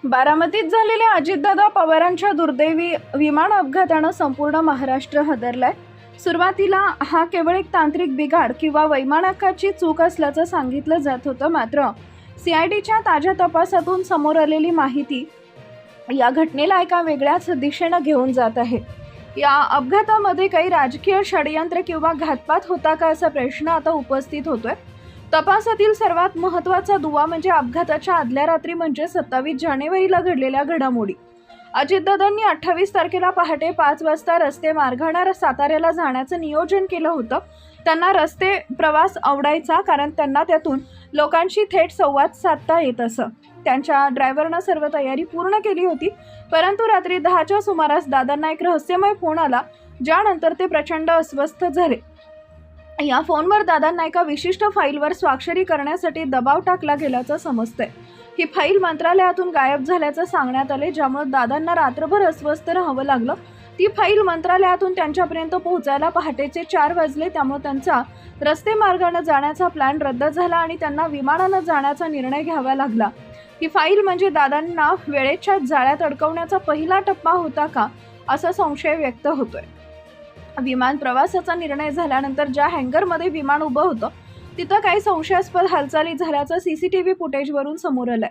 बारामतीत झालेल्या अजितदादा पवारांच्या दुर्दैवी विमान अपघातानं संपूर्ण महाराष्ट्र हादरलाय। सुरुवातीला हा केवळ एक तांत्रिक बिघाड किंवा वैमानिकाची चूक असल्याचं सांगितलं जात होतं, मात्र सीआयडीच्या ताज्या तपासातून समोर आलेली माहिती या घटनेला एका वेगळ्याच दिशेनं घेऊन जात आहे। या अपघातामध्ये काही राजकीय षडयंत्र किंवा घातपात होता का असा प्रश्न आता उपस्थित होतोय। तपासातील सर्वात महत्त्वाचा दुवा म्हणजे अपघाताच्या आदल्या रात्री म्हणजे 27 जानेवारीला घडलेल्या घडामोडी। अजितदादांनी 28 तारखेला पहाटे 5 वाजता रस्ते मार्गाने साताऱ्याला जाण्याचं नियोजन केलं होतं। त्यांना रस्ते प्रवास आवडायचा, कारण त्यांना त्यातून लोकांशी थेट संवाद साधता येत असं। त्यांच्या ड्रायव्हरनं सर्व तयारी पूर्ण केली होती, परंतु रात्री 10च्या सुमारास दादांना एक रहस्यमय फोन आला, ज्यानंतर ते प्रचंड अस्वस्थ झाले। या फोनवर दादांना एका विशिष्ट फाईलवर स्वाक्षरी करण्यासाठी दबाव टाकला गेल्याचं समजतंय। ही फाईल मंत्रालयातून गायब झाल्याचं सांगण्यात आले, ज्यामुळे दादांना रात्रभर अस्वस्थ राहावं लागलं। ती फाईल मंत्रालयातून त्यांच्यापर्यंत पोहोचायला पहाटेचे 4 वाजले, त्यामुळे त्यांचा रस्ते मार्गाने जाण्याचा प्लॅन रद्द झाला आणि त्यांना विमानाने जाण्याचा निर्णय घ्यावा लागला। ही फाईल म्हणजे दादांना वेळेच्या जाळ्यात अडकवण्याचा पहिला टप्पा होता का, असा संशय व्यक्त होतोय। विमान प्रवासाचा निर्णय झाल्यानंतर ज्या हँगरमध्ये विमान उभं होतं तिथं काही संशयास्पद हालचाली झाल्याचं सीसीटीव्ही फुटेजवरून समोर आलंय।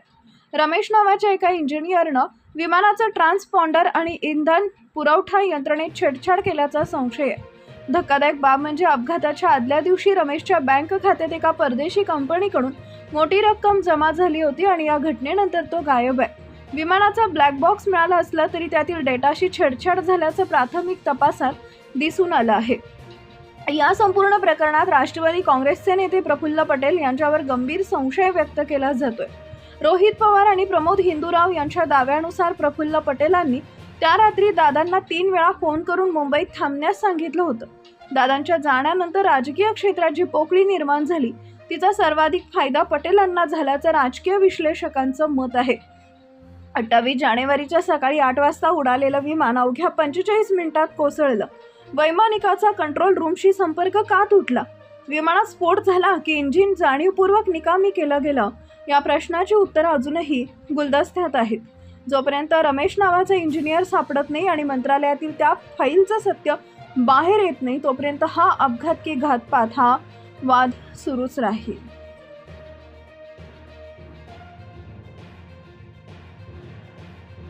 रमेश नावाच्या एका इंजिनियरनं विमानाचं ट्रान्सपॉन्डर आणि इंधन पुरवठा यंत्रणेत छेडछाड केल्याचा संशय आहे। धक्कादायक बाब म्हणजे अपघाताच्या आदल्या दिवशी रमेशच्या बँक खात्यात एका परदेशी कंपनीकडून मोठी रक्कम जमा झाली होती आणि या घटनेनंतर तो गायब आहे। विमानाचा ब्लॅक बॉक्स मिळाला असला तरी त्यातील डेटाशी छेडछाड झाल्याचं प्राथमिक तपासात दिसून आलं आहे। या संपूर्ण प्रकरणात राष्ट्रवादी काँग्रेसचे नेते प्रफुल्ल पटेल यांच्यावर गंभीर संशय व्यक्त केला जातोय। रोहित पवार आणि प्रमोद हिंदूराव यांच्या दाव्यानुसार प्रफुल्ल पटेलांनी त्या रात्री दादांना 3 वेळा फोन करून मुंबईत थांबण्यास सांगितलं होतं। दादांच्या जाण्यानंतर राजकीय क्षेत्रात जी पोकळी निर्माण झाली तिचा सर्वाधिक फायदा पटेलांना झाल्याचं राजकीय विश्लेषकांचं मत आहे। 28 जानेवारीच्या सकाळी 8 वाजता उडालेलं विमान अवघ्या 45 मिनिटात कोसळलं। वैमानिकाचा कंट्रोल रूमशी संपर्क का तुटला? विमानात स्फोट झाला की इंजिन जाणीवपूर्वक निकामी केलं गेलं? या प्रश्नाची उत्तरं अजूनही गुलदस्त्यात आहेत। जोपर्यंत रमेश नावाचा इंजिनियर सापडत नाही आणि मंत्रालयातील त्या फाईलचं सत्य बाहेर येत नाही, तोपर्यंत हा अपघात की घातपात हा वाद सुरूच राहील।